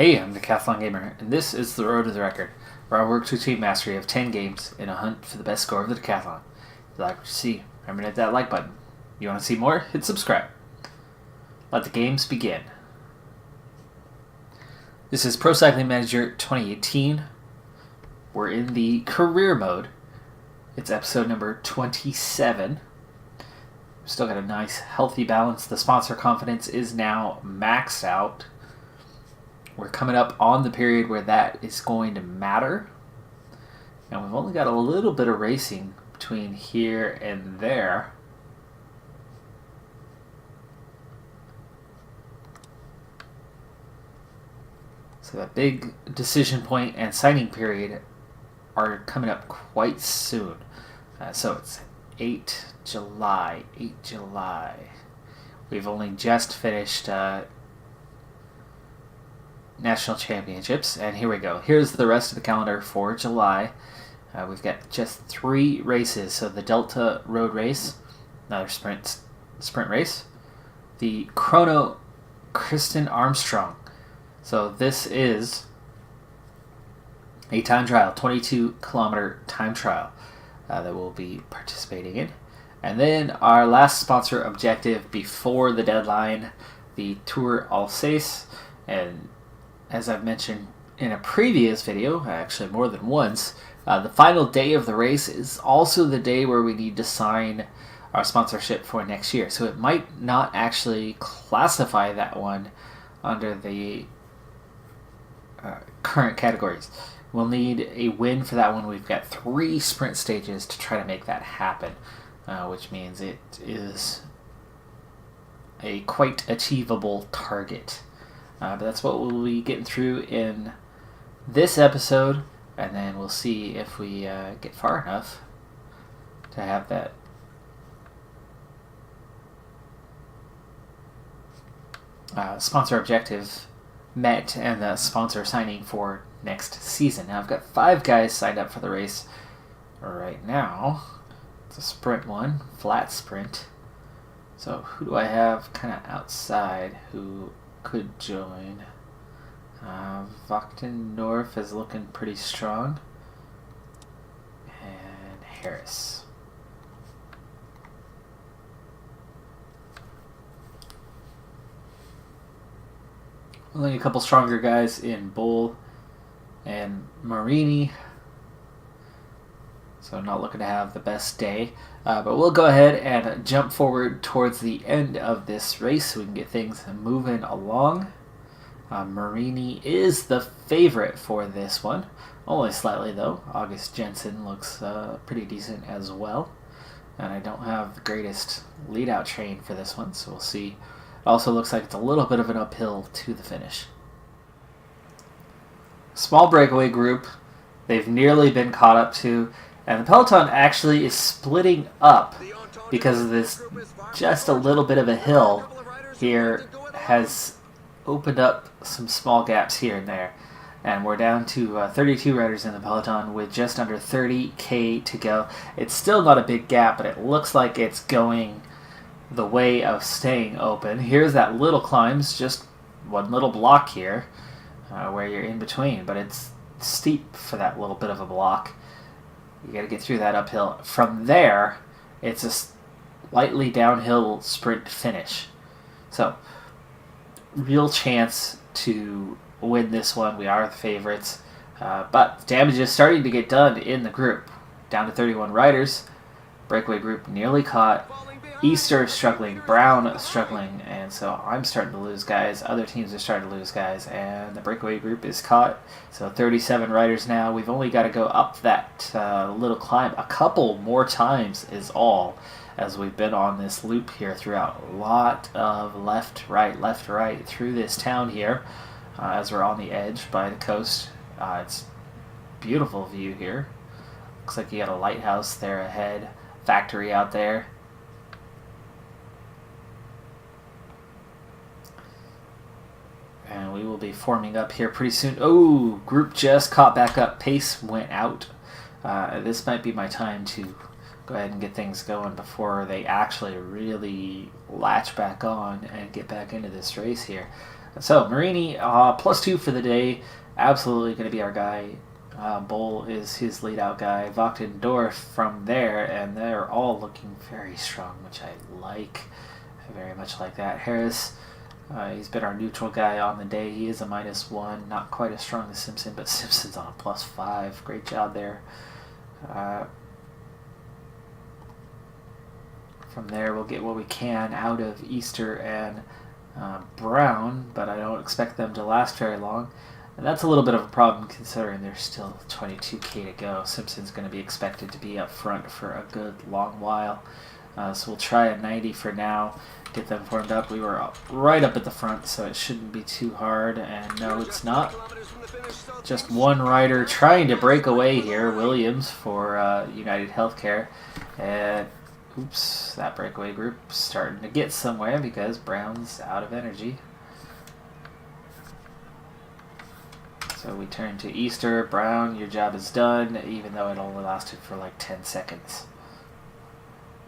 Hey, I'm Decathlon Gamer, and this is the Road to the Record, where I work to achieve mastery of 10 games in a hunt for the best score of the Decathlon. If you like what you see, remember to hit that like button. You want to see more? Hit subscribe. Let the games begin. This is Pro Cycling Manager 2018. We're in the career mode. It's episode number 27. Still got a nice, healthy balance. The sponsor confidence is now maxed out. We're coming up on the period where that is going to matter. And we've only got a little bit of racing between here and there. So that big decision point and signing period are coming up quite soon. So it's 8 July. We've only just finished National Championships, and here we go. Here's the rest of the calendar for July. We've got just 3 races. So the Delta Road Race, another sprint race. The Chrono Kristen Armstrong. So this is a time trial, 22-kilometer time trial that we'll be participating in. And then our last sponsor objective before the deadline, the Tour Alsace. And as I've mentioned in a previous video, actually more than once, the final day of the race is also the day where we need to sign our sponsorship for next year. So it might not actually classify that one under the current categories. We'll need a win for that one. We've got 3 sprint stages to try to make that happen, which means it is a quite achievable target. But that's what we'll be getting through in this episode, and then we'll see if we get far enough to have that sponsor objective met and the sponsor signing for next season. Now I've got 5 guys signed up for the race right now. It's a sprint one, flat sprint. So who do I have kind of outside who could join? Vokten North is looking pretty strong. And Harris. Only a couple stronger guys in Bull and Marini. So I'm not looking to have the best day. But we'll go ahead and jump forward towards the end of this race so we can get things moving along. Marini is the favorite for this one. Only slightly though. August Jensen looks pretty decent as well. And I don't have the greatest lead out train for this one, so we'll see. It also looks like it's a little bit of an uphill to the finish. Small breakaway group. They've nearly been caught up to. And the peloton actually is splitting up because of this just a little bit of a hill here has opened up some small gaps here and there. And we're down to 32 riders in the peloton with just under 30K to go. It's still not a big gap, but it looks like it's going the way of staying open. Here's that little climbs, just one little block here where you're in between, but it's steep for that little bit of a block. You got to get through that uphill. From there, it's a slightly downhill sprint finish. So, real chance to win this one. We are the favorites. But damage is starting to get done in the group. Down to 31 riders. Breakaway group nearly caught. Easter struggling, Brown struggling, and so I'm starting to lose guys. Other teams are starting to lose guys, and the breakaway group is caught. So 37 riders now. We've only got to go up that little climb a couple more times is all, as we've been on this loop here throughout. A lot of left, right through this town here as we're on the edge by the coast. It's a beautiful view here. Looks like you got a lighthouse there ahead, factory out there. And we will be forming up here pretty soon. Oh, group just caught back up. Pace went out. This might be my time to go ahead and get things going before they actually really latch back on and get back into this race here. So, Marini, +2 for the day. Absolutely going to be our guy. Bull is his lead-out guy. Wachtendorf from there, and they're all looking very strong, which I like. I very much like that. Harris, he's been our neutral guy on the day. He is a -1. Not quite as strong as Simpson, but Simpson's on a +5. Great job there. From there, we'll get what we can out of Easter and Brown, but I don't expect them to last very long. And that's a little bit of a problem considering there's still 22K to go. Simpson's going to be expected to be up front for a good long while. So we'll try a 90 for now, get them formed up. We were right up at the front, so it shouldn't be too hard. And no, it's not. Just one rider trying to break away here, Williams for United Healthcare. And oops, that breakaway group starting to get somewhere because Brown's out of energy. So we turn to Easter. Brown, your job is done, even though it only lasted for like 10 seconds.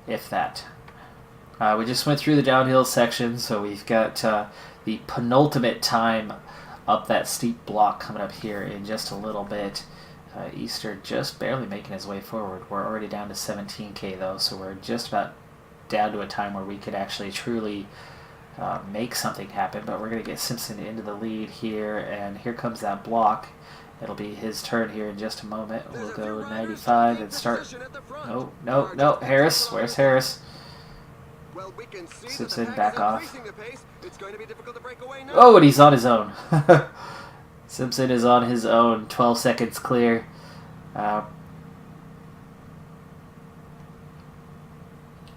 If that. We just went through the downhill section, so we've got the penultimate time up that steep block coming up here in just a little bit. Easter just barely making his way forward. We're already down to 17K though, so we're just about down to a time where we could actually truly make something happen. But we're going to get Simpson into the lead here, and here comes that block. It'll be his turn here in just a moment. We'll go 95 and start. No, Harris. Where's Harris? Simpson, back off. Oh, and he's on his own. Simpson is on his own. 12 seconds clear. I'm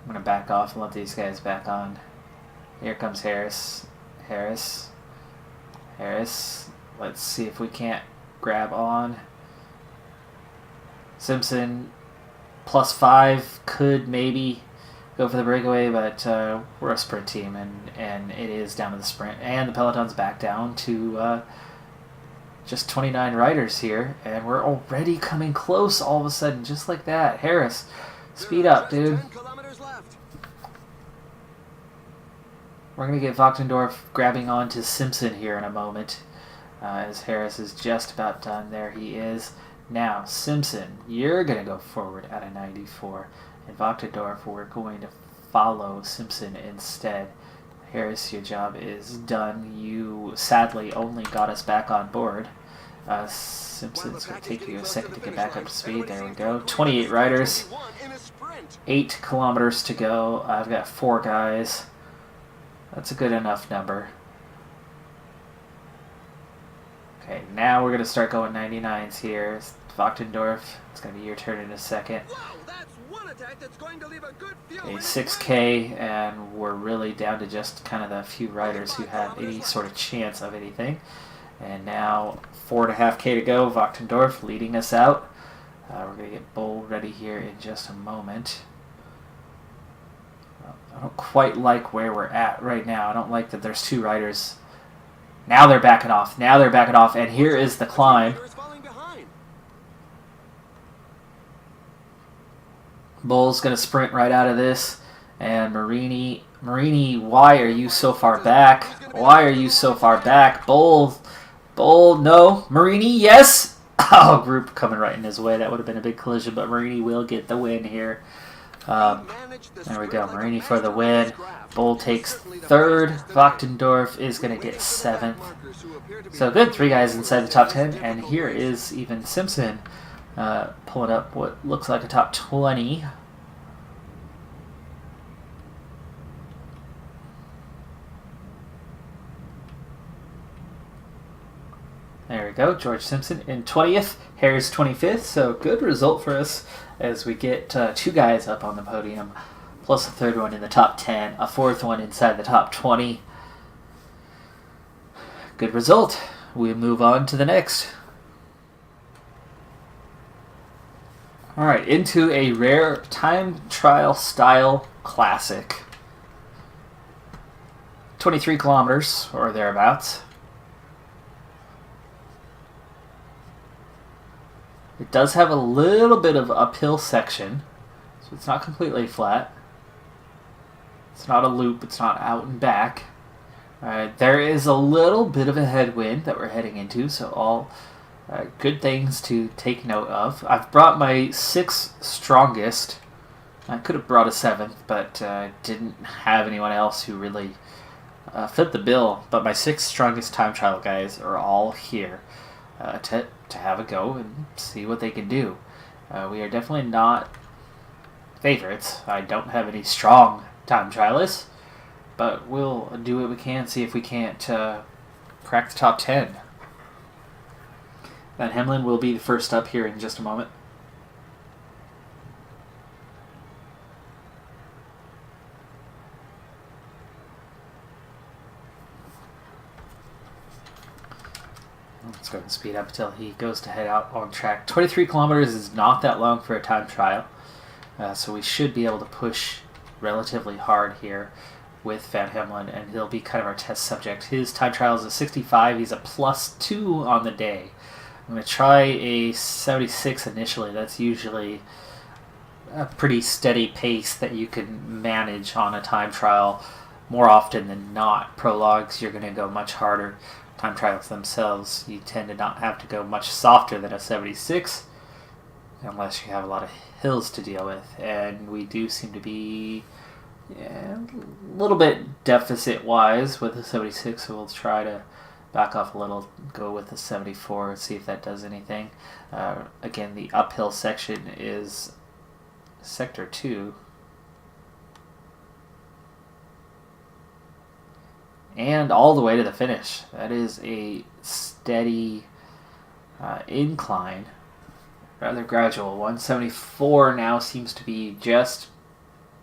going to back off and let these guys back on. Here comes Harris. Harris. Let's see if we can't grab on. Simpson, +5, could maybe go for the breakaway, but we're a sprint team, and it is down to the sprint. And the peloton's back down to just 29 riders here, and we're already coming close all of a sudden, just like that. Harris, speed up, dude. We're going to get Wachtendorf grabbing onto Simpson here in a moment, as Harris is just about done. There he is. Now, Simpson, you're going to go forward at a 94, and Wachtendorf, we're going to follow Simpson instead. Harris, your job is done. You sadly only got us back on board. Simpson's going to take you a second to get back up to speed. There we go. 28 riders, 8 kilometers to go. I've got 4 guys. That's a good enough number. Okay, now we're going to start going 99s here. Wachtendorf, it's going to be your turn in a second. Okay, 6K, and we're really down to just kind of the few riders who have any sort of chance of anything. And now 4.5K to go. Wachtendorf leading us out. We're going to get Bull ready here in just a moment. I don't quite like where we're at right now. I don't like that there's 2 riders. Now they're backing off. And here is the climb. Bull's going to sprint right out of this. And Marini, why are you so far back? Bull, no. Marini, yes. Oh, group coming right in his way. That would have been a big collision, but Marini will get the win here. There we go. Marini for the win. Bull takes 3rd. Wachtendorf is going to get 7th. So good. 3 guys inside the top 10. And here is even Simpson pulling up what looks like a top 20. There we go. George Simpson in 20th. Harris 25th. So good result for us as we get 2 guys up on the podium, plus a 3rd one in the top 10, a 4th one inside the top 20. Good result. We move on to the next. Alright, into a rare time trial style classic. 23 kilometers, or thereabouts. It does have a little bit of uphill section, so it's not completely flat. It's not a loop, it's not out and back. There is a little bit of a headwind that we're heading into, so all good things to take note of. I've brought my 6th strongest. I could have brought a 7th, but didn't have anyone else who really fit the bill. But my 6 strongest time trial guys are all here to have a go and see what they can do. We are definitely not favorites. I don't have any strong time trialists, but we'll do what we can, see if we can't crack the top 10. Van Hemlen will be the first up here in just a moment. Let's go ahead and speed up until he goes to head out on track. 23 kilometers is not that long for a time trial, so we should be able to push relatively hard here with Van Hemlen, and he'll be kind of our test subject. His time trial is a 65. He's a +2 on the day. I'm going to try a 76 initially. That's usually a pretty steady pace that you can manage on a time trial more often than not. Prologues, you're going to go much harder. Time trials themselves, you tend to not have to go much softer than a 76 unless you have a lot of hills to deal with. And we do seem to be a little bit deficit-wise with the 76, so we'll try to back off a little, go with the 74, and see if that does anything. Again, the uphill section is Sector 2. And all the way to the finish. That is a steady incline, rather gradual. 174 now seems to be just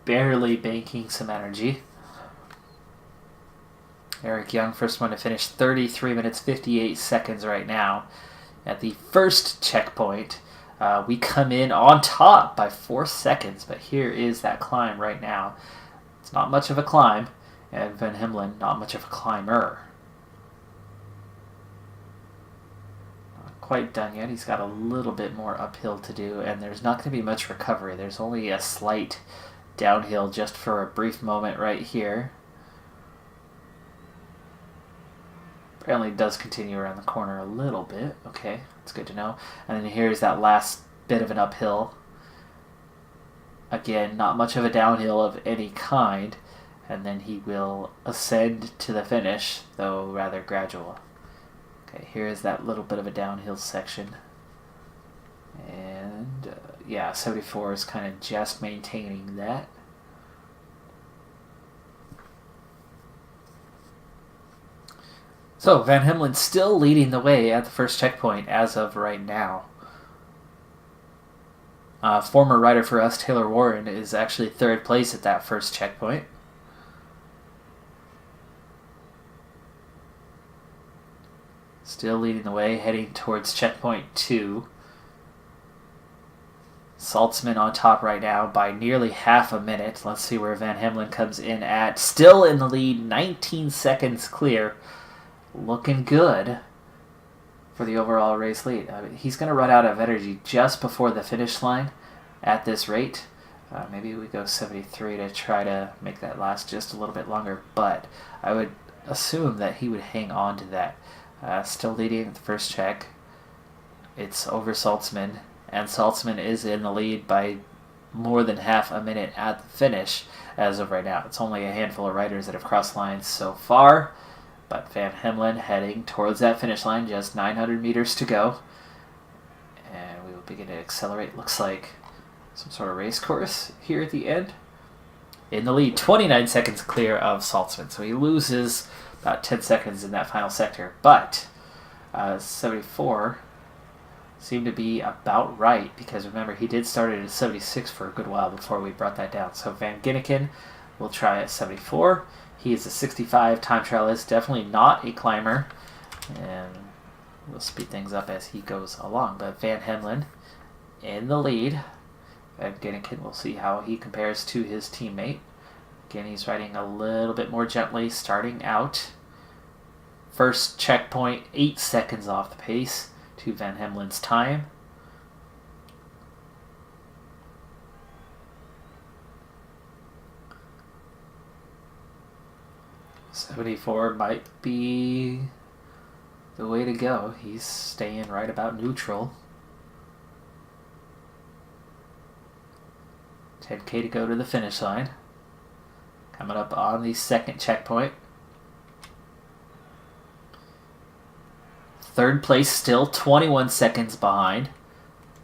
barely banking some energy. Eric Young, first one to finish, 33 minutes 58 seconds right now. At the first checkpoint, we come in on top by 4 seconds, but here is that climb right now. It's not much of a climb. And Van Hemlen, not much of a climber. Not quite done yet. He's got a little bit more uphill to do, and there's not going to be much recovery. There's only a slight downhill just for a brief moment right here. Apparently it does continue around the corner a little bit. Okay, that's good to know. And then here's that last bit of an uphill. Again, not much of a downhill of any kind. And then he will ascend to the finish, though rather gradual. Okay, here is that little bit of a downhill section. And, yeah, 74 is kind of just maintaining that. So, Van Hemlen still leading the way at the first checkpoint as of right now. Former rider for us, Taylor Warren, is actually 3rd place at that first checkpoint. Still leading the way, heading towards checkpoint 2. Saltzman on top right now by nearly half a minute. Let's see where Van Hemlen comes in at. Still in the lead, 19 seconds clear. Looking good for the overall race lead. He's going to run out of energy just before the finish line at this rate. Maybe we go 73 to try to make that last just a little bit longer, but I would assume that he would hang on to that. Still leading at the first check. It's over Saltzman, and Saltzman is in the lead by more than half a minute at the finish as of right now. It's only a handful of riders that have crossed lines so far, but Van Hemlen heading towards that finish line, just 900 meters to go. And we will begin to accelerate. Looks like some sort of race course here at the end. In the lead, 29 seconds clear of Saltzman, so he loses about 10 seconds in that final sector, but 74 seemed to be about right, because remember, he did start at 76 for a good while before we brought that down. So Van Ginneken will try at 74. He is a 65 time trialist, definitely not a climber, and we'll speed things up as he goes along. But Van Hemlen in the lead. Van Ginneken, we'll see how he compares to his teammate. Again, he's riding a little bit more gently, starting out. First checkpoint, 8 seconds off the pace to Van Hemlen's time. 74 might be the way to go. He's staying right about neutral. 10K to go to the finish line. Coming up on the second checkpoint. Third place still 21 seconds behind.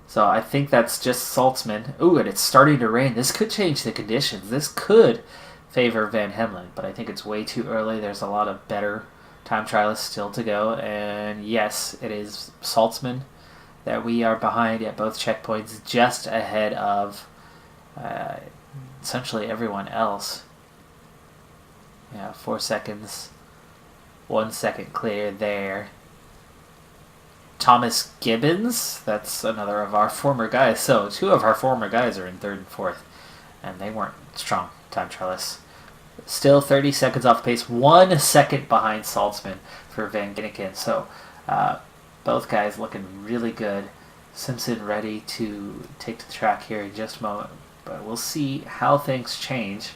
So I think that's just Saltzman. Ooh, and it's starting to rain. This could change the conditions. This could favor Van Hemlen, but I think it's way too early. There's a lot of better time trialists still to go. And yes, it is Saltzman that we are behind at both checkpoints, just ahead of essentially everyone else. Yeah, 4 seconds. 1 second clear there. Thomas Gibbons, that's another of our former guys. So 2 of our former guys are in 3rd and 4th, and they weren't strong time trialists. Still 30 seconds off pace, 1 second behind Saltzman for Van Ginneken. So both guys looking really good. Simpson ready to take to the track here in just a moment, but we'll see how things change.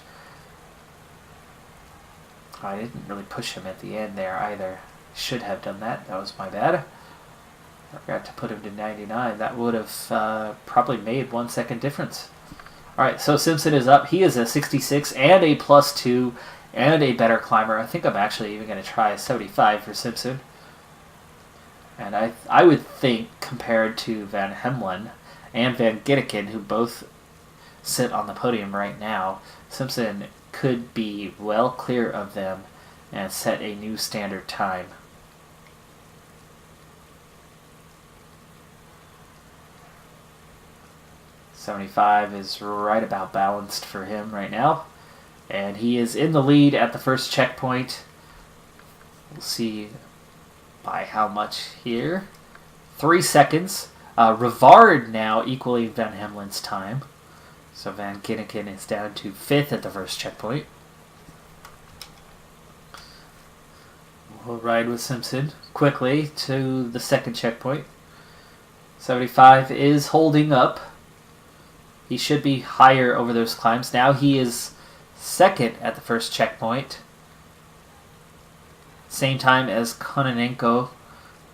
I didn't really push him at the end there either. Should have done that. That was my bad. I forgot to put him to 99. That would have probably made 1 second difference. All right, so Simpson is up. He is a 66 and a +2 and a better climber. I think I'm actually even going to try a 75 for Simpson. And I would think, compared to Van Hemlen and Van Ginneken, who both sit on the podium right now, Simpson could be well clear of them and set a new standard time. .75 is right about balanced for him right now. And he is in the lead at the first checkpoint. We'll see by how much here. 3 seconds. Rivard now equaling Van Hemlen's time. So Van Ginneken is down to 5th at the first checkpoint. We'll ride with Simpson quickly to the second checkpoint. 75 is holding up. He should be higher over those climbs. Now he is 2nd at the first checkpoint. Same time as Kononenko,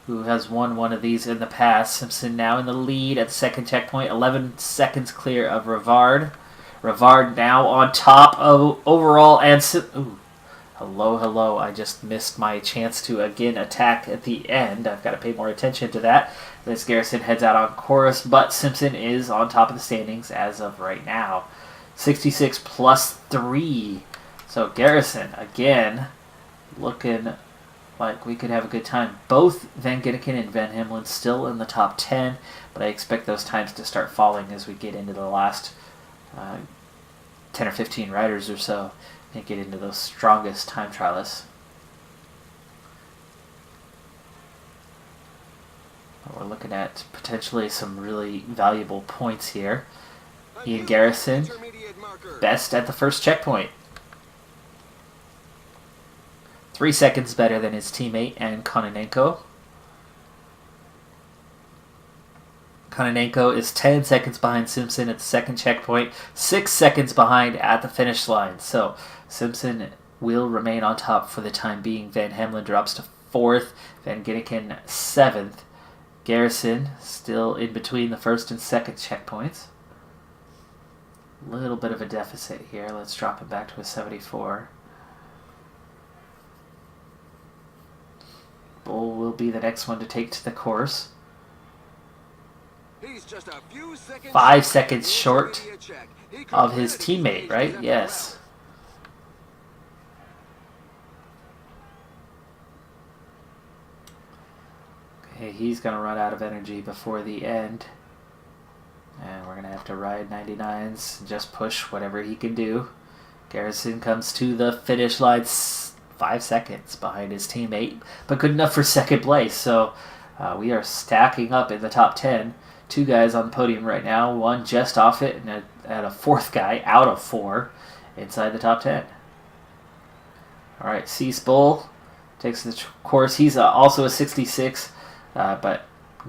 who has won one of these in the past. Simpson now in the lead at the second checkpoint. 11 seconds clear of Rivard. Rivard now on top of overall. And ooh, hello. I just missed my chance to again attack at the end. I've got to pay more attention to that. As Garrison heads out on chorus, but Simpson is on top of the standings as of right now. 66 +3. So Garrison, again, looking like we could have a good time. Both Van Ginneken and Van Hemlen still in the top 10, but I expect those times to start falling as we get into the last 10 or 15 riders or so and get into those strongest time trialists. We're looking at potentially some really valuable points here. Ian Garrison, best at the first checkpoint. 3 seconds better than his teammate and Kononenko. Kononenko is 10 seconds behind Simpson at the second checkpoint, 6 seconds behind at the finish line. So Simpson will remain on top for the time being. Van Hemlen drops to 4th, Van Ginneken 7th. Garrison still in between the first and second checkpoints. A little bit of a deficit here. Let's drop him back to a 74. Bull will be the next one to take to the course. He's just a few seconds 5 seconds short of his teammate, right? Yes. Okay, he's going to run out of energy before the end. And we're going to have to ride 99s and just push whatever he can do. Garrison comes to the finish line 5 seconds behind his teammate, but good enough for second place. So we are stacking up in the top 10. 2 guys on the podium right now, 1 just off it, and a 4th guy out of 4 inside the top 10. All right, Cease Bull takes the course. He's also a 66, but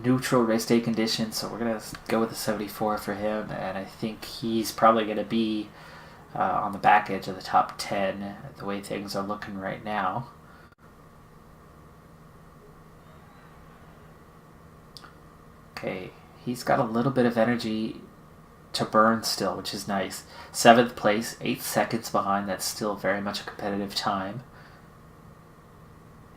neutral race day conditions, so we're going to go with a 74 for him, and I think he's probably going to be on the back edge of the top 10, the way things are looking right now. Okay, he's got a little bit of energy to burn still, which is nice. 7th place, 8 seconds behind. That's still very much a competitive time.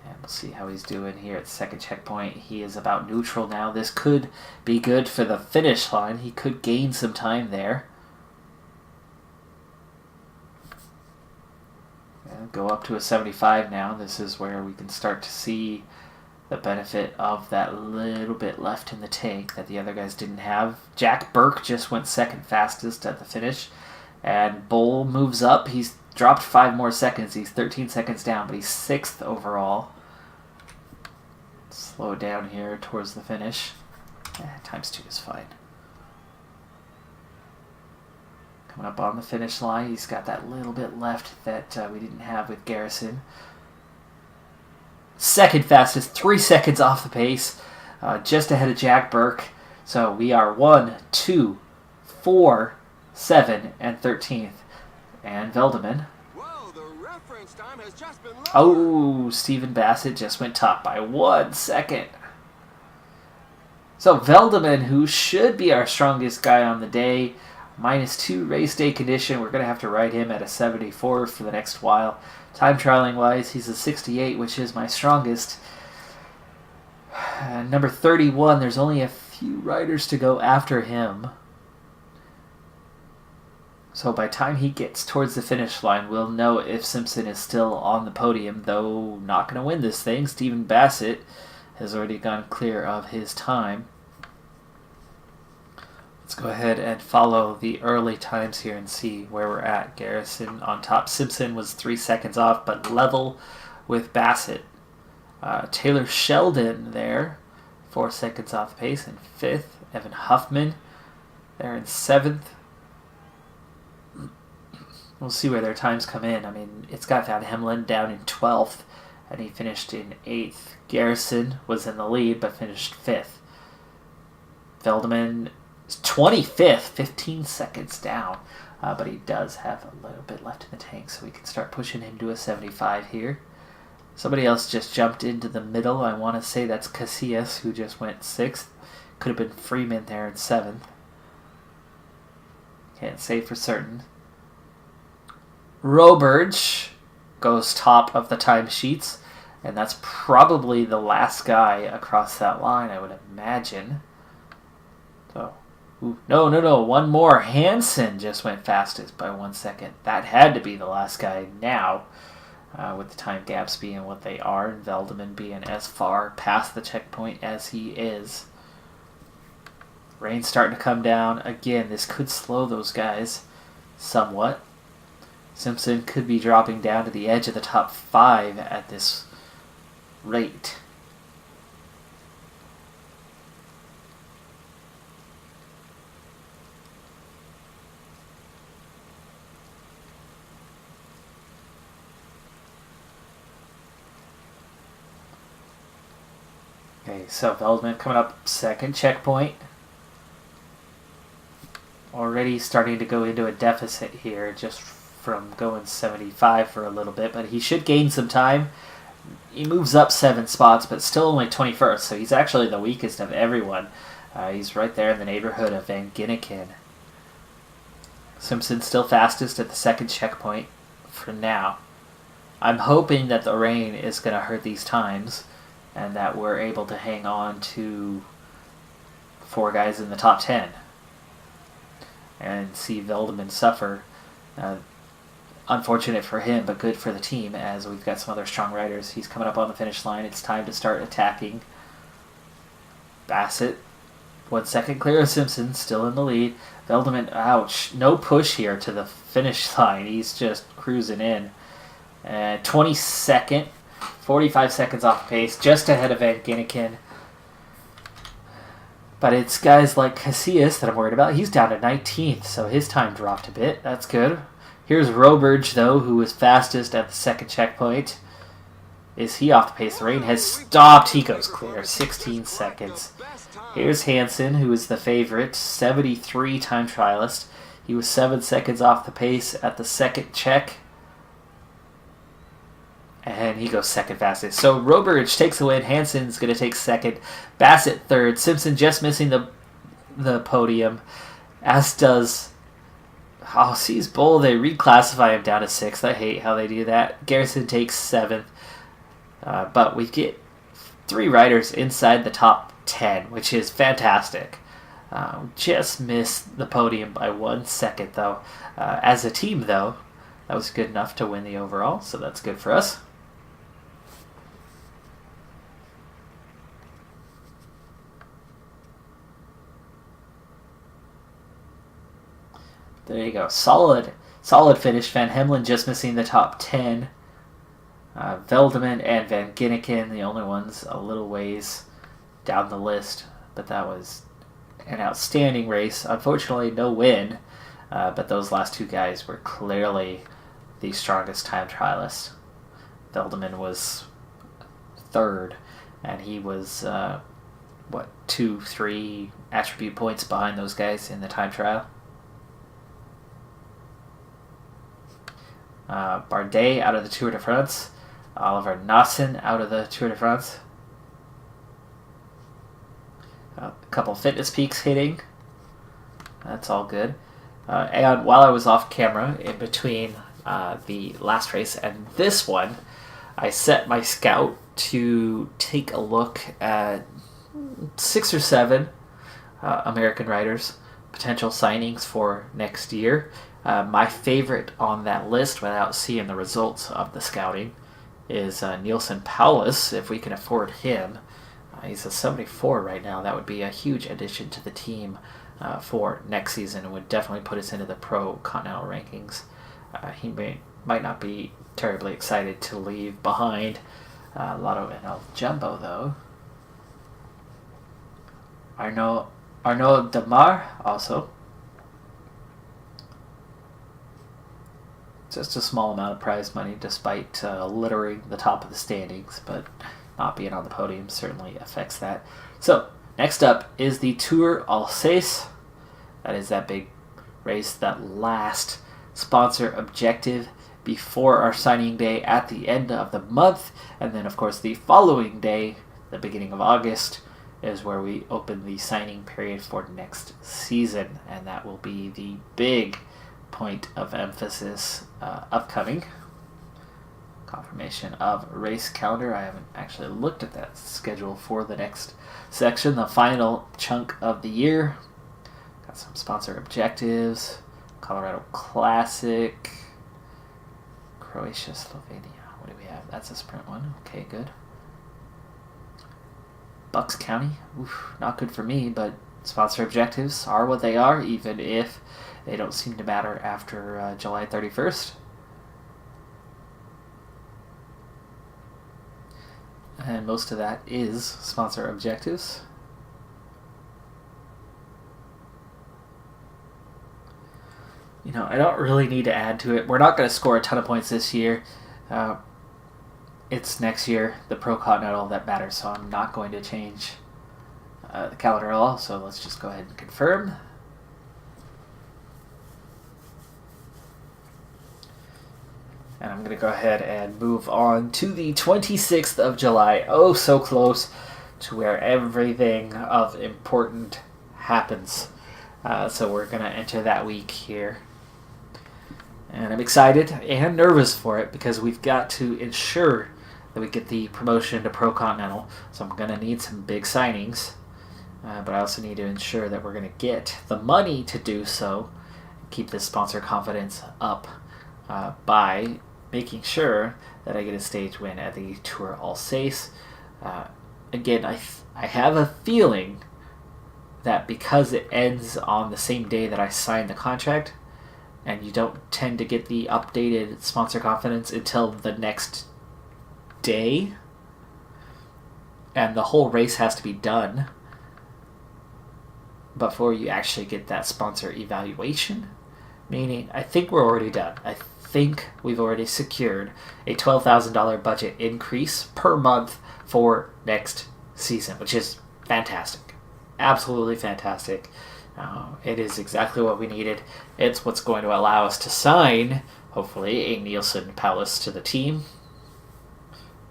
And we'll see how he's doing here at the second checkpoint. He is about neutral now. This could be good for the finish line. He could gain some time there. And go up to a 75 now. This is where we can start to see the benefit of that little bit left in the tank that the other guys didn't have. Jack Burke just went second fastest at the finish. And Bull moves up. He's dropped 5 more seconds. He's 13 seconds down, but he's 6th overall. Slow down here towards the finish. ×2 is fine. Coming up on the finish line, he's got that little bit left that we didn't have with Garrison. Second fastest, 3 seconds off the pace, just ahead of Jack Burke. So we are 1, 2, 4, 7, and 13th. And Veldeman. Oh, Stephen Bassett just went top by 1 second. So Veldeman, who should be our strongest guy on the day, -2 race day condition. We're going to have to ride him at a 74 for the next while. Time trialing wise, he's a 68, which is my strongest. Number 31, there's only a few riders to go after him. So by the time he gets towards the finish line, we'll know if Simpson is still on the podium, though not going to win this thing. Stephen Bassett has already gone clear of his time. Let's go ahead and follow the early times here and see where we're at. Garrison on top. Simpson was 3 seconds off, but level with Bassett. Taylor Sheldon there, 4 seconds off pace in 5th. Evan Huffman there in 7th. We'll see where their times come in. I mean, it's got Van Hemelen down in 12th, and he finished in 8th. Garrison was in the lead, but finished 5th. Veldeman 25th, 15 seconds down, but he does have a little bit left in the tank, so we can start pushing him to a 75 here. Somebody else just jumped into the middle. I want to say that's Casillas, who just went 6th. Could have been Freeman there in 7th. Can't say for certain. Roberge goes top of the timesheets, and that's probably the last guy across that line, I would imagine. So, no, one more. Hansen just went fastest by 1 second. That had to be the last guy now, with the time gaps being what they are, and Veldeman being as far past the checkpoint as he is. Rain's starting to come down. Again, this could slow those guys somewhat. Simpson could be dropping down to the edge of the top 5 at this rate. Okay, so Veldeman coming up second checkpoint. Already starting to go into a deficit here, just from going 75 for a little bit, but he should gain some time. He moves up 7 spots, but still only 21st, so he's actually the weakest of everyone. He's right there in the neighborhood of Van Ginniken. Simpson still fastest at the second checkpoint for now. I'm hoping that the rain is going to hurt these times, and that we're able to hang on to 4 guys in the top 10 and see Veldeman suffer. Unfortunate for him, but good for the team, as we've got some other strong riders. He's coming up on the finish line. It's time to start attacking. Bassett, 1 second clear of Simpson, still in the lead. Veldeman, ouch, no push here to the finish line. He's just cruising in. 22nd, 45 seconds off pace, just ahead of Van Ginniken. But it's guys like Casillas that I'm worried about. He's down to 19th, so his time dropped a bit. That's good. Here's Roberge, though, who was fastest at the second checkpoint. Is he off the pace? The rain has stopped. He goes clear. 16 seconds. Here's Hansen, who is the favorite. 73 time trialist. He was 7 seconds off the pace at the second check. And he goes second fastest. So Roberich takes the win. Hansen's going to take second. Bassett third. Simpson just missing the podium. As does... Oh, C's Bull. They reclassify him down to 6th. I hate how they do that. Garrison takes 7th. But we get 3 riders inside the top 10, which is fantastic. Just missed the podium by 1 second, though. As a team, though, that was good enough to win the overall, so that's good for us. There you go. Solid finish. Van Hemlen just missing the top 10. Veldeman and Van Ginneken, the only ones a little ways down the list. But that was an outstanding race. Unfortunately, no win. But those last 2 guys were clearly the strongest time trialists. Veldeman was 3rd, and he was, 2-3 attribute points behind those guys in the time trial. Bardet out of the Tour de France. Oliver Nassen out of the Tour de France. A couple fitness peaks hitting. That's all good. And while I was off camera, in between the last race and this one, I set my scout to take a look at 6 or 7 American riders, potential signings for next year. My favorite on that list, without seeing the results of the scouting, is Nielsen Paulus, if we can afford him. He's a 74 right now. That would be a huge addition to the team for next season and would definitely put us into the Pro Continental rankings. He might not be terribly excited to leave behind Lotto and El Jumbo, though. Arnaud Demar also. Just a small amount of prize money despite littering the top of the standings, but not being on the podium certainly affects that. So, next up is the Tour Alsace. That is that big race, that last sponsor objective before our signing day at the end of the month. And then, of course, the following day, the beginning of August, is where we open the signing period for next season. And that will be the big point of emphasis upcoming. Confirmation of race calendar. I haven't actually looked at that schedule for the next section, the final chunk of the year. Got some sponsor objectives. Colorado Classic. Croatia, Slovenia. What do we have? That's a sprint one. Okay, good. Bucks County. Oof, not good for me, but sponsor objectives are what they are, even if they don't seem to matter after July 31st. And most of that is sponsor objectives. I don't really need to add to it. We're not going to score a ton of points this year. It's next year, the Pro Continental, that matters, so I'm not going to change the calendar at all. So let's just go ahead and confirm. And I'm going to go ahead and move on to the 26th of July. Oh, so close to where everything of important happens. So we're going to enter that week here. And I'm excited and nervous for it because we've got to ensure that we get the promotion to Pro Continental. So I'm going to need some big signings. But I also need to ensure that we're going to get the money to do so. Keep this sponsor confidence up by making sure that I get a stage win at the Tour Alsace. Again, I have a feeling that because it ends on the same day that I sign the contract, and you don't tend to get the updated sponsor confidence until the next day, and the whole race has to be done before you actually get that sponsor evaluation, meaning I think we're already done. I think we've already secured a $12,000 budget increase per month for next season, which is fantastic. Absolutely fantastic. It is exactly what we needed. It's what's going to allow us to sign, hopefully, a Nielsen Palace to the team.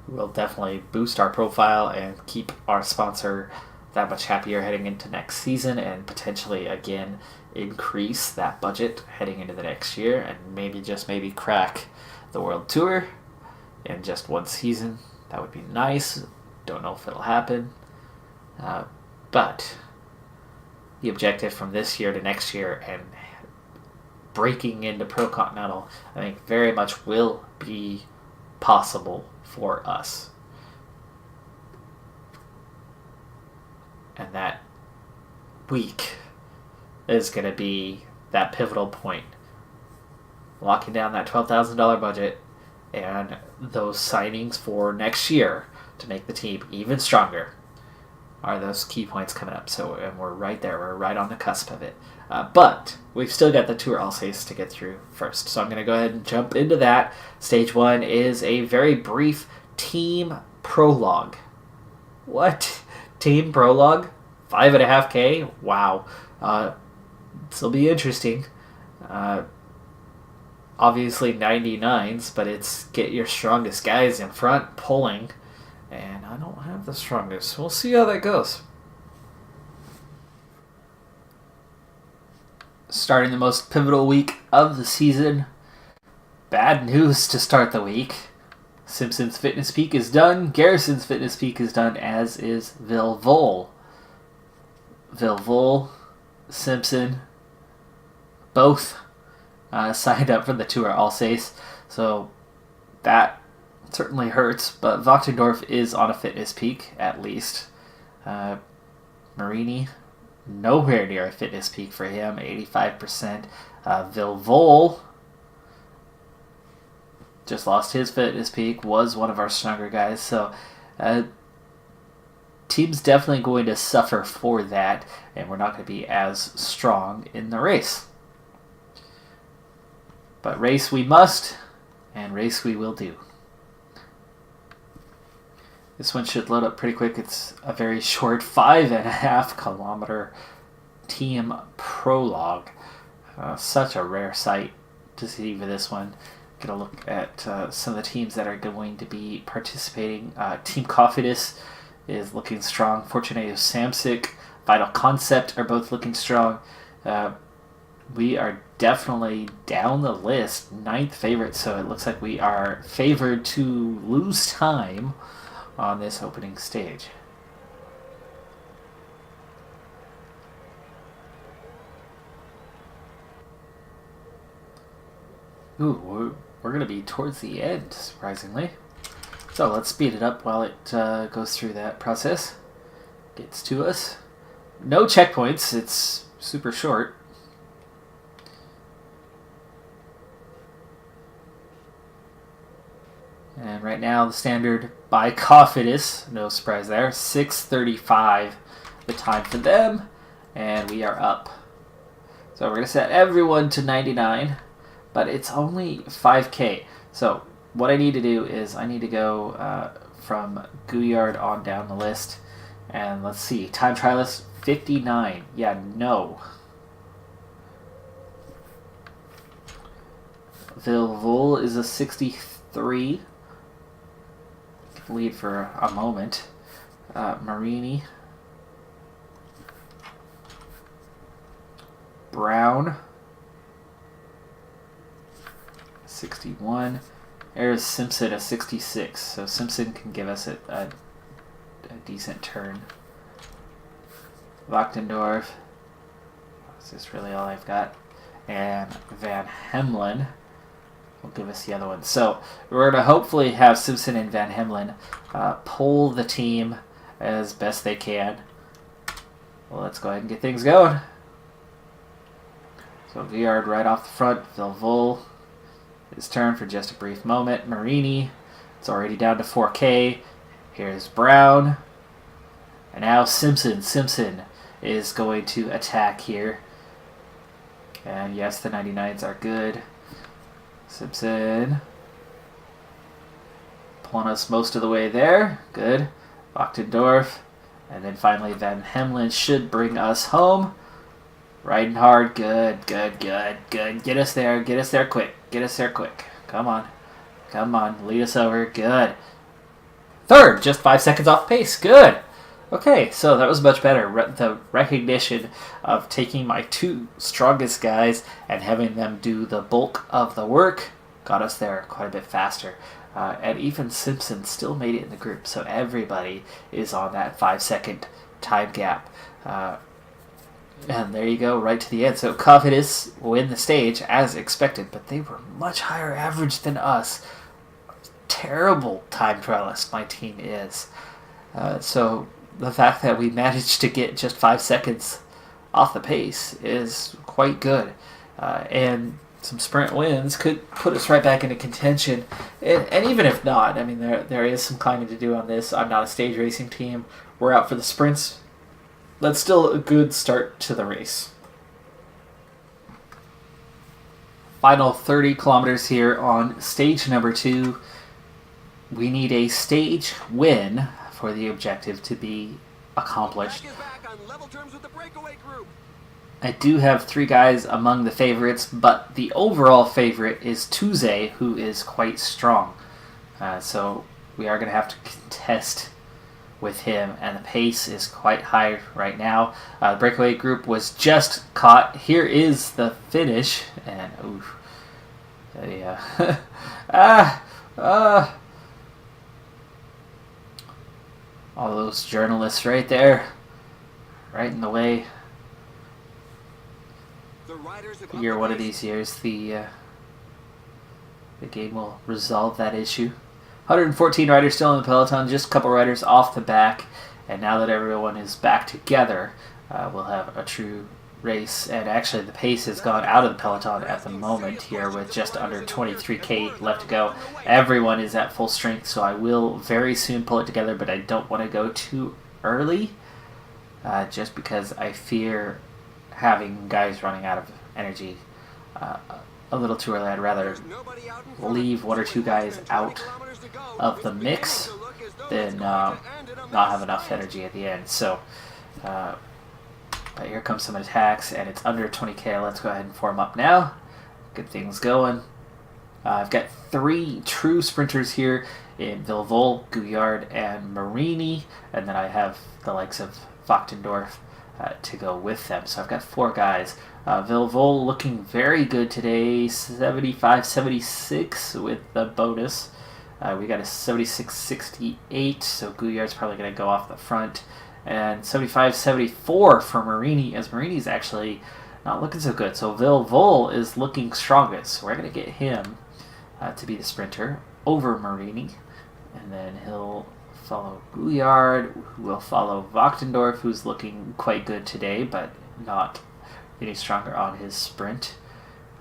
Will definitely boost our profile and keep our sponsor that much happier heading into next season, and potentially again increase that budget heading into the next year, and maybe crack the World Tour in just one season. That would be nice. Don't know if it'll happen, but the objective from this year to next year and breaking into Pro Continental, I think very much will be possible for us. And that week is going to be that pivotal point. Locking down that $12,000 budget and those signings for next year to make the team even stronger are those key points coming up. So, and we're right there. We're right on the cusp of it. But we've still got the Tour Alsace to get through first. So I'm going to go ahead and jump into that. Stage 1 is a very brief team prologue. What? Team prologue? 5.5K? Wow. This will be interesting. Obviously 99s, but it's get your strongest guys in front pulling. And I don't have the strongest. We'll see how that goes. Starting the most pivotal week of the season. Bad news to start the week. Simpson's Fitness Peak is done. Garrison's Fitness Peak is done, as is Vilvol. Vilvol, Simpson, both signed up for the Tour Alsace. So that certainly hurts, but Wachtendorf is on a fitness peak, at least. Marini, nowhere near a fitness peak for him, 85%. Vilvol just lost his fitness peak, was one of our stronger guys, so team's definitely going to suffer for that, and we're not going to be as strong in the race. But race we must, and race we will do. This one should load up pretty quick. It's a very short 5.5 kilometer team prologue. Such a rare sight to see for this one. Get a look at some of the teams that are going to be participating. Team Cofidis is looking strong. Fortunato Samsic, Vital Concept are both looking strong. We are definitely down the list, 9th favorite, so it looks like we are favored to lose time on this opening stage. Ooh, we're going to be towards the end, surprisingly. So let's speed it up while it goes through that process. Gets to us. No checkpoints, it's super short. And right now the standard by Cofidis, no surprise there, 6:35 the time for them, and we are up. So we're going to set everyone to 99, but it's only 5K. So what I need to do is I need to go from Gouillard on down the list, and let's see, time trialist 59. Yeah, no. Vilvol is a 63. Lead for a moment. Marini. Brown. 61. There's Simpson at 66. So Simpson can give us a decent turn. Wachtendorf. Is this really all I've got? And Van Hemlen will give us the other one. So we're going to hopefully have Simpson and Van Hemlen pull the team as best they can. Well, let's go ahead and get things going. So Gouillard right off the front. Vilvol, his turn for just a brief moment. Marini, it's already down to 4K. Here's Brown. And now Simpson. Simpson is going to attack here. And yes, the 99s are good. Simpson pulling us most of the way there. Good. Wachtendorf. And then finally Van Hemlen should bring us home. Riding hard. Good, good, good, good. Get us there. Get us there quick. Get us there quick. Come on. Come on. Lead us over. Good. Third. Just 5 seconds off pace. Good. Okay, so that was much better. The recognition of taking my 2 strongest guys and having them do the bulk of the work got us there quite a bit faster. And even Simpson still made it in the group, so everybody is on that 5-second time gap. And there you go, right to the end. So Confidence win the stage as expected, but they were much higher average than us. Terrible time trialist my team is. So the fact that we managed to get just 5 seconds off the pace is quite good. And some sprint wins could put us right back into contention. And even if not, I mean, there is some climbing to do on this. I'm not a stage racing team. We're out for the sprints. That's still a good start to the race. Final 30 kilometers here on stage number 2. We need a stage win for the objective to be accomplished. I do have 3 guys among the favorites, but the overall favorite is Tuze, who is quite strong. So we are going to have to contest with him, and the pace is quite high right now. The breakaway group was just caught. Here is the finish, and oof, yeah, all those journalists right there, right in the way. Figure one of these years the game will resolve that issue. 114 riders still in the peloton, just a couple riders off the back, and now that everyone is back together, we'll have a true race. And actually the pace has gone out of the peloton at the moment here with just under 23k left to go. Everyone is at full strength, so I will very soon pull it together, but I don't want to go too early, just because I fear having guys running out of energy a little too early. I'd rather leave 1 or 2 guys out of the mix than not have enough energy at the end. So here comes some attacks, and it's under 20k. Let's go ahead and form up now. Get things going. I've got 3 true sprinters here in Vilvold, Gouillard, and Marini, and then I have the likes of Wachtendorf to go with them. So I've got 4 guys. Vilvold looking very good today, 75-76 with the bonus. We got a 76-68, so Gouillard's probably going to go off the front. And 75-74 for Marini, as Marini's actually not looking so good. So Vilvold is looking strongest, so we're going to get him to be the sprinter over Marini. And then he'll follow Gouillard, who will follow Wachtendorf, who's looking quite good today, but not getting stronger on his sprint.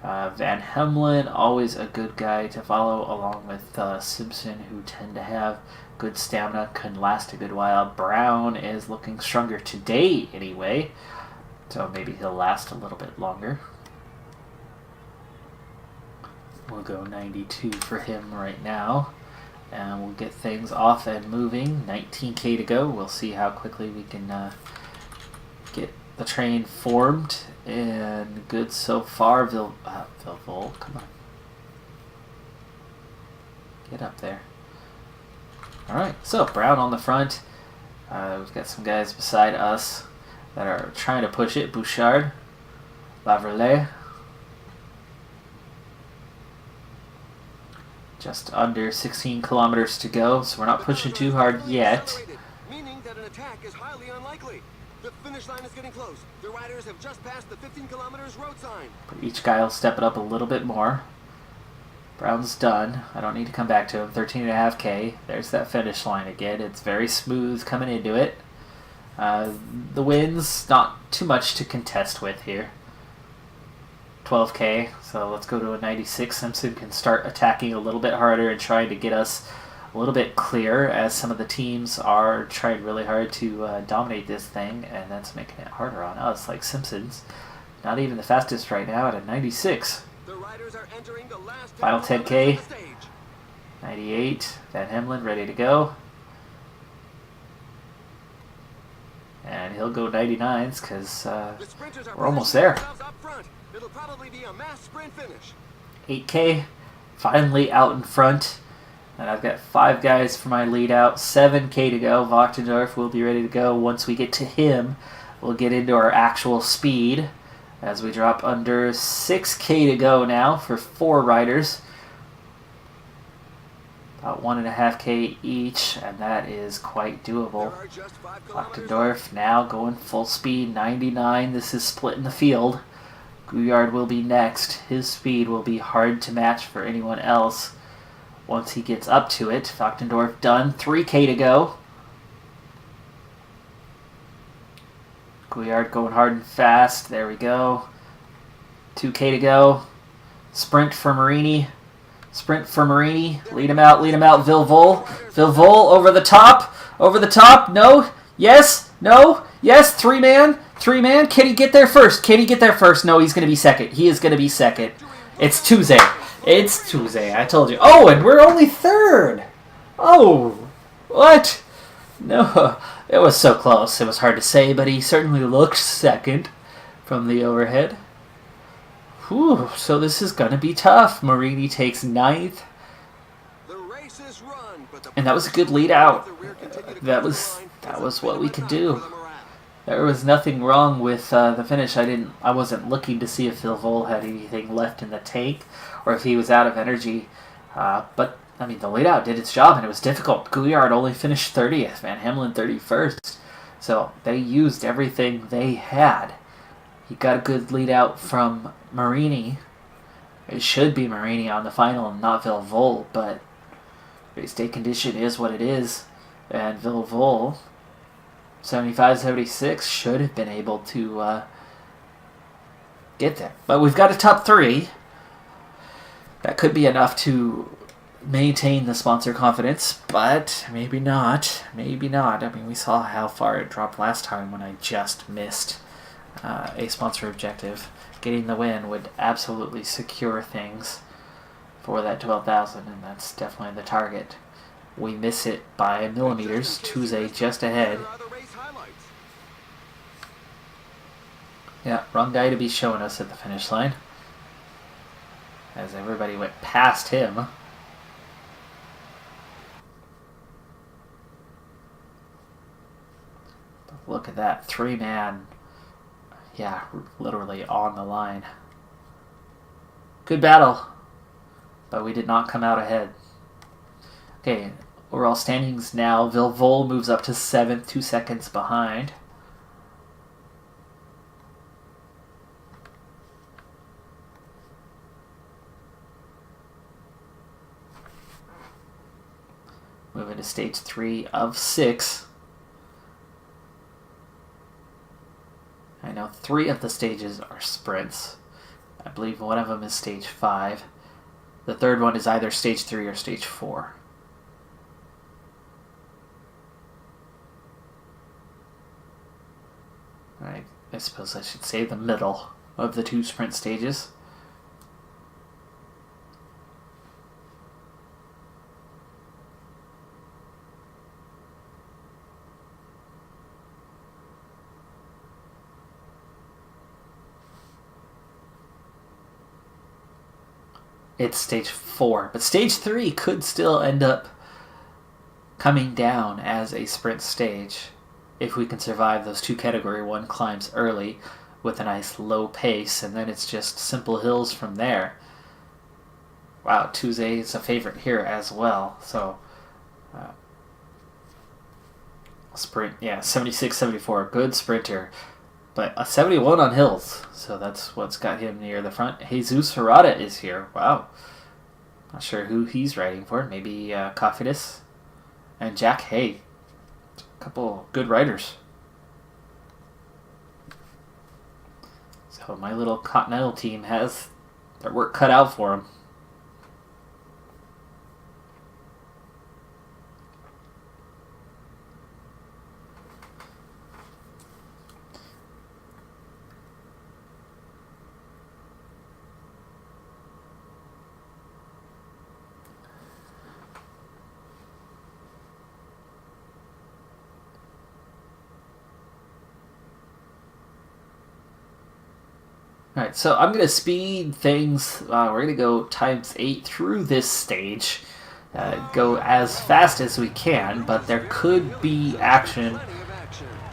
Van Hemlen, always a good guy to follow, along with Simpson, who tend to have good stamina, can last a good while. Brown is looking stronger today anyway, so maybe he'll last a little bit longer. We'll go 92 for him right now, and we'll get things off and moving. 19k to go. We'll see how quickly we can get the train formed, and good so far. Vilvold, come on. Get up there. Alright, so Brown on the front. We've got some guys beside us that are trying to push it. Bouchard, Laverlet. Just under 16 kilometers to go, so we're not pushing too hard yet. Meaning that an attack is highly unlikely. The finish line is getting close. The riders have just passed the 15 kilometers road sign. But each guy will step it up a little bit more. Brown's done. I don't need to come back to him. 13.5k. There's that finish line again. It's very smooth coming into it. The wind's not too much to contest with here. 12k, so let's go to a 96. Simpson can start attacking a little bit harder and trying to get us a little bit clear, as some of the teams are trying really hard to dominate this thing, and that's making it harder on us, like Simpson's. Not even the fastest right now at a 96. The riders are entering the last Final 10k. 98. Van Hemlen ready to go. And and he'll go 99s because The sprinters are we're almost positioning there. themselves up front. It'll probably be a mass sprint finish. 8K, finally out in front. And I've got 5 guys for my lead out. 7K to go. Wachtendorf will be ready to go. Once we get to him, we'll get into our actual speed as we drop under 6K to go now for 4 riders. About 1.5K each, and that is quite doable. There are just 5 kilometers Wachtendorf now going full speed, 99. This is split in the field. Gouillard will be next. His speed will be hard to match for anyone else once he gets up to it. Wachtendorf done. 3K to go. Gouillard going hard and fast. There we go. 2K to go. Sprint for Marini. Sprint for Marini. Lead him out. Lead him out. Vilvol. Vilvol over the top. Over the top. No. Yes. No. Yes. 3-man. 3-man. Can he get there first? Can he get there first? No, he's going to be second. He is going to be second. It's Tuesday. It's Tuesday. I told you. Oh, and we're only third. Oh. What? No. It was so close. It was hard to say, but he certainly looked second from the overhead. Whew, so this is going to be tough. Marini takes 9th. The race is run, but the And that was a good lead out. the rear continue to That close was the line. that was It's what we been could a do. for the morale. There was nothing wrong with the finish. I wasn't looking to see if Vilvol had anything left in the tank or if he was out of energy. But I mean, the lead out did its job, and it was difficult. Gouillard only finished 30th. Van Hemelen 31st. So they used everything they had. He got a good lead out from Marini. It should be Marini on the final and not Vilvol, but race day condition is what it is. And Vilvol, 75-76, should have been able to get there. But we've got a top 3. That could be enough to maintain the sponsor confidence, but maybe not. Maybe not. I mean, we saw how far it dropped last time when I just missed a sponsor objective. Getting the win would absolutely secure things for that 12,000, and that's definitely the target. We miss it by millimeters. Tuesday just ahead. Here are the race highlights. Yeah, wrong guy to be showing us at the finish line, as everybody went past him. But look at that 3-man. Yeah, literally on the line. Good battle, but we did not come out ahead. Okay, overall standings now. Vilvol moves up to 7th, 2 seconds behind. Moving to stage 3 of 6. I know 3 of the stages are sprints. I believe one of them is stage 5. The third one is either stage 3 or stage 4. Alright, I suppose I should say the middle of the 2 sprint stages. It's stage 4, but stage 3 could still end up coming down as a sprint stage if we can survive those 2 category 1 climbs early with a nice low pace, and then it's just simple hills from there. Wow, Tuesday is a favorite here as well. So sprint, yeah, 76-74, good sprinter, but a 71 on hills, so that's what's got him near the front. Jesus Ferrata is here. Wow, not sure who he's riding for. Maybe Cofidis and Jack Hay. A couple good riders. So my little Continental team has their work cut out for them. Alright, so I'm going to speed things. We're going to go ×8 through this stage. Go as fast as we can, but there could be action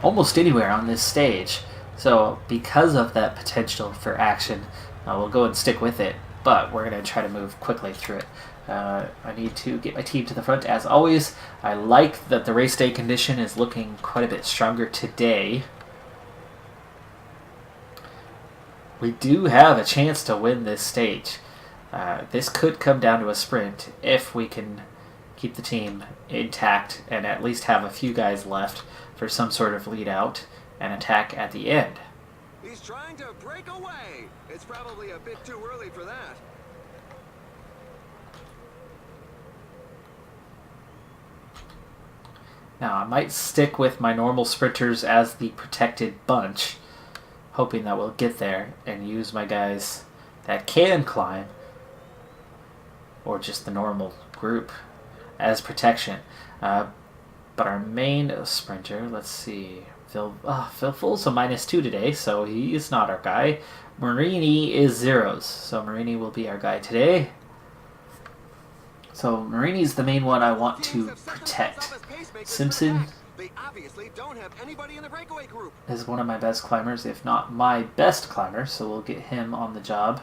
almost anywhere on this stage. So because of that potential for action, we'll go and stick with it, but we're going to try to move quickly through it. I need to get my team to the front as always. I like that the race day condition is looking quite a bit stronger today. We do have a chance to win this stage. This could come down to a sprint if we can keep the team intact and at least have a few guys left for some sort of lead out and attack at the end. He's trying to break away. It's probably a bit too early for that. Now I might stick with my normal sprinters as the protected bunch, hoping that we'll get there and use my guys that can climb, or just the normal group, as protection. But our main sprinter, let's see, Phil Full's a -2 today, so he's not our guy. Marini is zeros, so Marini will be our guy today. So Marini's the main one I want to protect. Simpson is one of my best climbers, if not my best climber, so we'll get him on the job.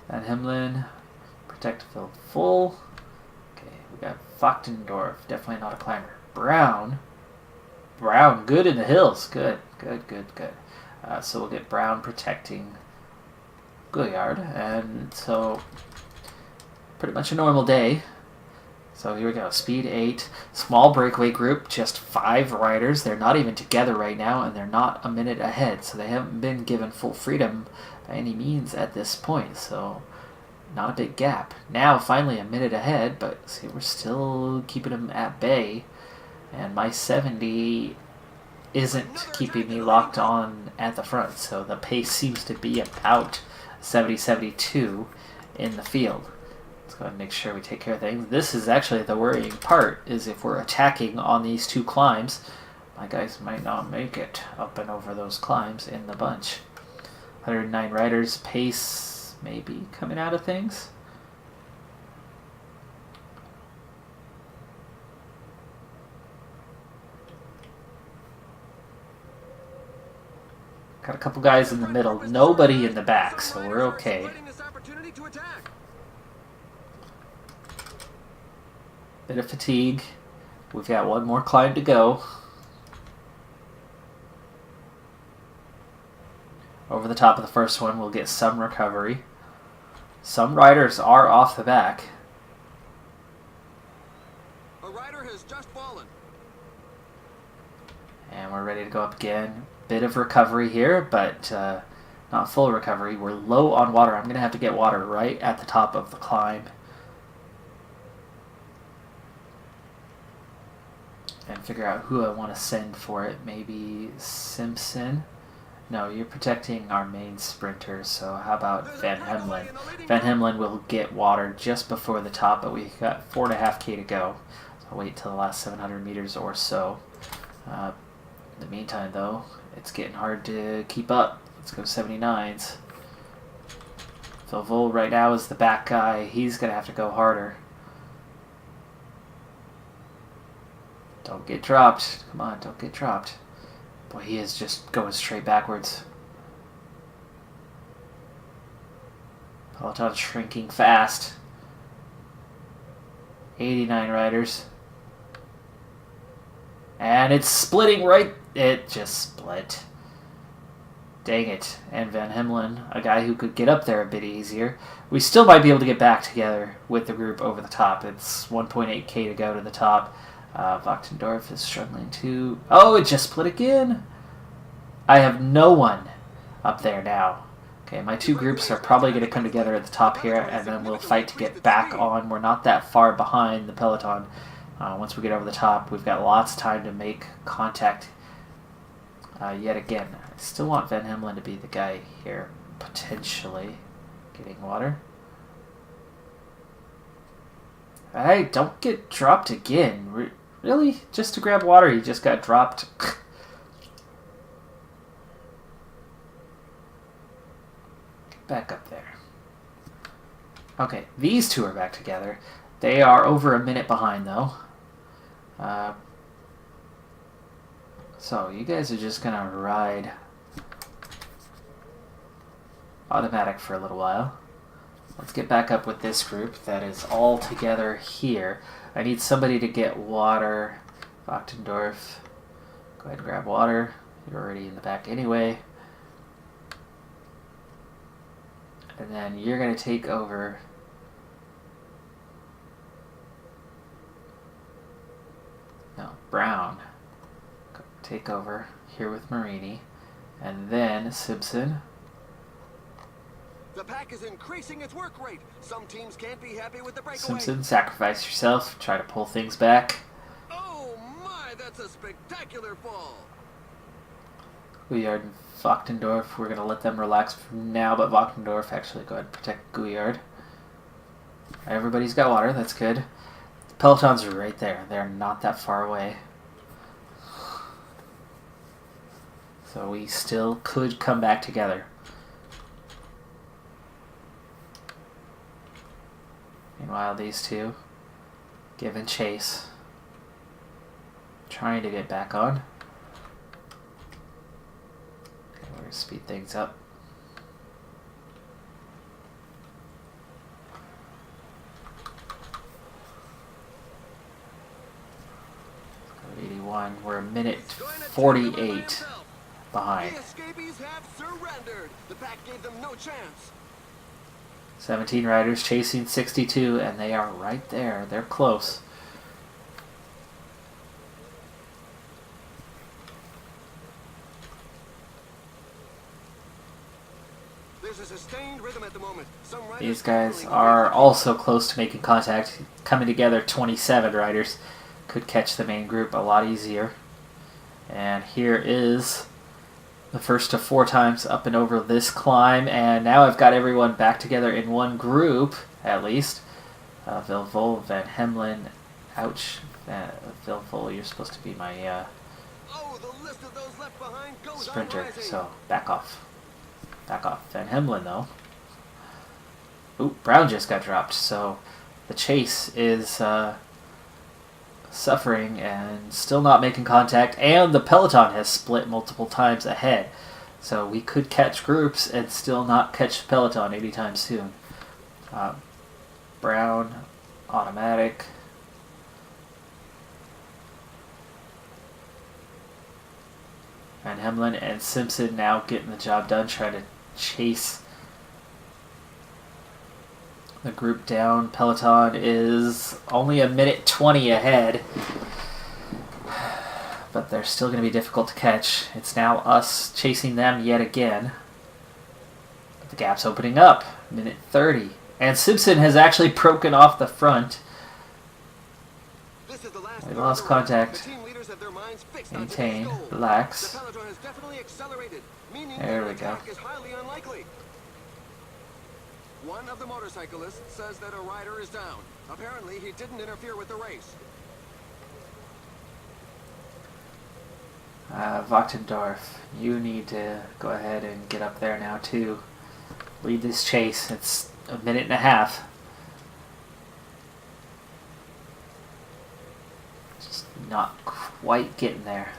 Van Hemlen, protect Phil Full. Okay, we got Wachtendorf, definitely not a climber. Brown, good in the hills, good. So we'll get Brown protecting Gouillard, and so pretty much a normal day. So here we go, speed 8, small breakaway group, just 5 riders. They're not even together right now, and they're not a minute ahead, so they haven't been given full freedom by any means at this point, so not a big gap. Now finally a minute ahead, but see, we're still keeping them at bay, and my 70 isn't keeping me locked on at the front, so the pace seems to be about 70-72 in the field. Let's go ahead and make sure we take care of things. This is actually the worrying part, is if we're attacking on these 2 climbs, my guys might not make it up and over those climbs in the bunch. 109 riders, pace maybe coming out of things. Got a couple guys in the middle, nobody in the back, so we're okay. Bit of fatigue. We've got one more climb to go. Over the top of the first one, we'll get some recovery. Some riders are off the back. A rider has just fallen. And we're ready to go up again. Bit of recovery here, but not full recovery. We're low on water. I'm going to have to get water right at the top of the climb. And figure out who I want to send for it. Maybe Simpson. No, you're protecting our main sprinter, so how about Van Hemlen? Van Hemlen will get water just before the top, but we've got 4.5K to go. So I'll wait till the last 700 meters or so. In the meantime, though, it's getting hard to keep up. Let's go 79s. So Vol right now is the back guy. He's going to have to go harder. Don't get dropped. Come on, don't get dropped. Boy, he is just going straight backwards. Peloton shrinking fast. 89 riders. And it's splitting right... It just split. Dang it. And Van Hemlen, a guy who could get up there a bit easier. We still might be able to get back together with the group over the top. It's 1.8K to go to the top. Wachtendorf is struggling too. Oh, it just split again. I have no one up there now. Okay, my 2 groups are probably going to come together at the top here, and then we'll fight to get back on. We're not that far behind the peloton. Once we get over the top, we've got lots of time to make contact. Yet again, I still want Van Hemlen to be the guy here, potentially getting water. Hey, don't get dropped again. Really? Just to grab water, he just got dropped. back up there. Okay, these two are back together. They are over a minute behind, though. So you guys are just going to ride automatic for a little while. Let's get back up with this group that is all together here. I need somebody to get water. Wachtendorf, go ahead and grab water. You're already in the back anyway. And then you're going to take over. No, Brown. Take over here with Marini. And then Simpson. The pack is increasing its work rate. Some teams can't be happy with the breakaway. Simpson, sacrifice yourself. Try to pull things back. Oh my, that's a spectacular fall. Gouillard and Wachtendorf, we're going to let them relax for now, but Wachtendorf, actually go ahead and protect Gouillard. Everybody's got water, that's good. The Pelotons are right there. They're not that far away. So we still could come back together. Meanwhile, these two giving chase. Trying to get back on. Okay, we're going to speed things up. 81. We're a minute 48 behind. The escapees have surrendered. The pack gave them no chance. 17 riders chasing 62, and they are right there. They're close. There's a sustained rhythm at the moment. Some riders These guys are also close to making contact. Coming together, 27 riders could catch the main group a lot easier. And here is the first of 4 times up and over this climb, and now I've got everyone back together in one group, at least. Vilvol, Van Hemlen, ouch. Vilvol, you're supposed to be my oh, the list of those left behind goes sprinter, on rising. so back off. Back off. Van Hemlen, though. Ooh, Brown just got dropped, so the chase is suffering and still not making contact, and the peloton has split multiple times ahead, so we could catch groups and still not catch the peloton anytime soon. Brown, automatic. Van Hemlen and Simpson now getting the job done, trying to chase the group down. Peloton is only a minute 20 ahead, but they're still going to be difficult to catch. It's now us chasing them yet again. But the gap's opening up. Minute 30. And Simpson has actually broken off the front. This is the last We lost contact. The team leaders have their minds fixed on Maintain. today's goal. Relax. The peloton has definitely accelerated, meaning There their we go. attack is highly unlikely. One of the motorcyclists says that a rider is down. Apparently, he didn't interfere with the race. Wachtendorf, you need to go ahead and get up there now too. Lead this chase. It's a minute and a half. Just not quite getting there.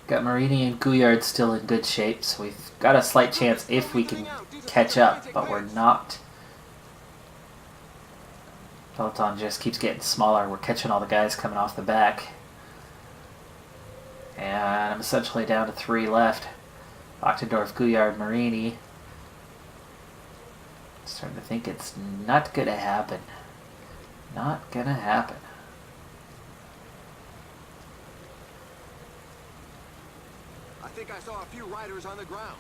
Got Marini and Gouillard still in good shape, so we've got a slight chance if we can catch up, but we're not. Peloton just keeps getting smaller. We're catching all the guys coming off the back. And I'm essentially down to 3 left. Wachtendorf, Gouillard, Marini. Starting to think it's not gonna happen. Not gonna happen. I think I saw a few riders on the ground.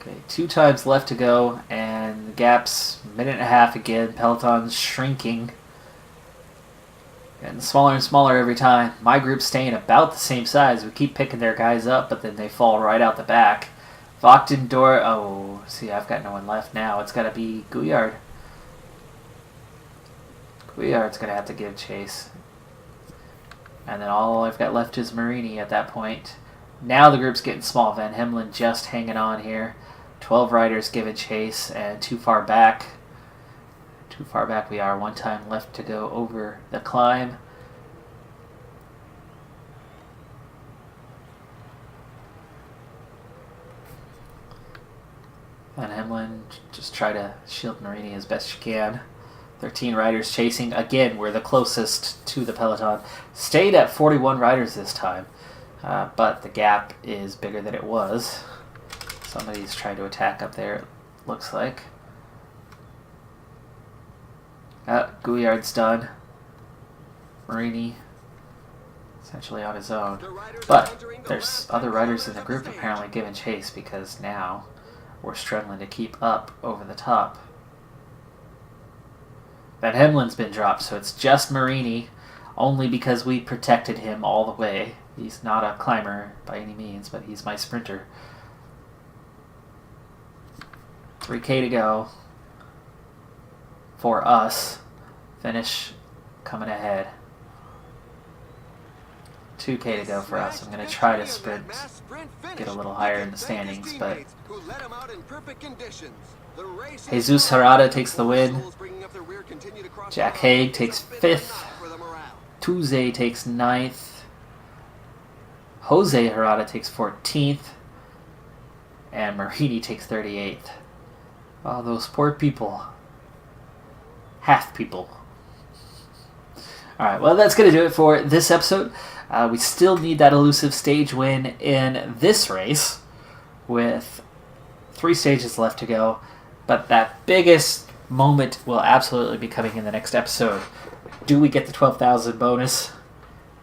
Okay, 2 times left to go, and the gap's a minute and a half again. Peloton's shrinking. Getting smaller and smaller every time. My group's staying about the same size. We keep picking their guys up, but then they fall right out the back. Vochtendorf. Oh, see, I've got no one left now. It's got to be Gouillard. Gouillard's going to have to give chase. And then all I've got left is Marini at that point. Now the group's getting small. Van Hemelen just hanging on here. 12 riders giving chase, and too far back. Too far back we are. One time left to go over the climb. Van Hemelen, just try to shield Marini as best you can. 13 riders chasing. Again, we're the closest to the peloton. Stayed at 41 riders this time, but the gap is bigger than it was. Somebody's trying to attack up there, it looks like. Gouillard's done. Marini essentially on his own. But there's other riders in the group apparently giving chase, because now we're struggling to keep up over the top. Van Hemelen's been dropped, so it's just Marini, only because we protected him all the way. He's not a climber by any means, but he's my sprinter. 3K to go for us. Finish coming ahead. 2K to go for us. I'm going to try to sprint, get a little higher in the standings, but Jesus Harada takes the win. Jack Haig takes 5th. Tuze takes 9th. Jose Harada takes 14th. And Marini takes 38th. Oh, those poor people. Half people. Alright, well, that's going to do it for this episode. We still need that elusive stage win in this race, with 3 stages left to go. But that biggest moment will absolutely be coming in the next episode. Do we get the 12,000 bonus?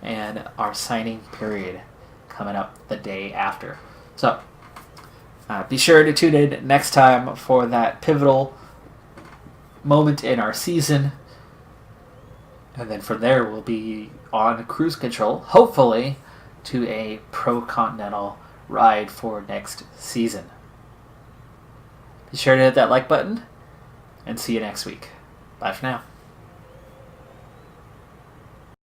And our signing period coming up the day after. So, be sure to tune in next time for that pivotal moment in our season. And then from there, we'll be on cruise control, hopefully, to a pro-continental ride for next season. Be sure to hit that like button, and see you next week. Bye for now.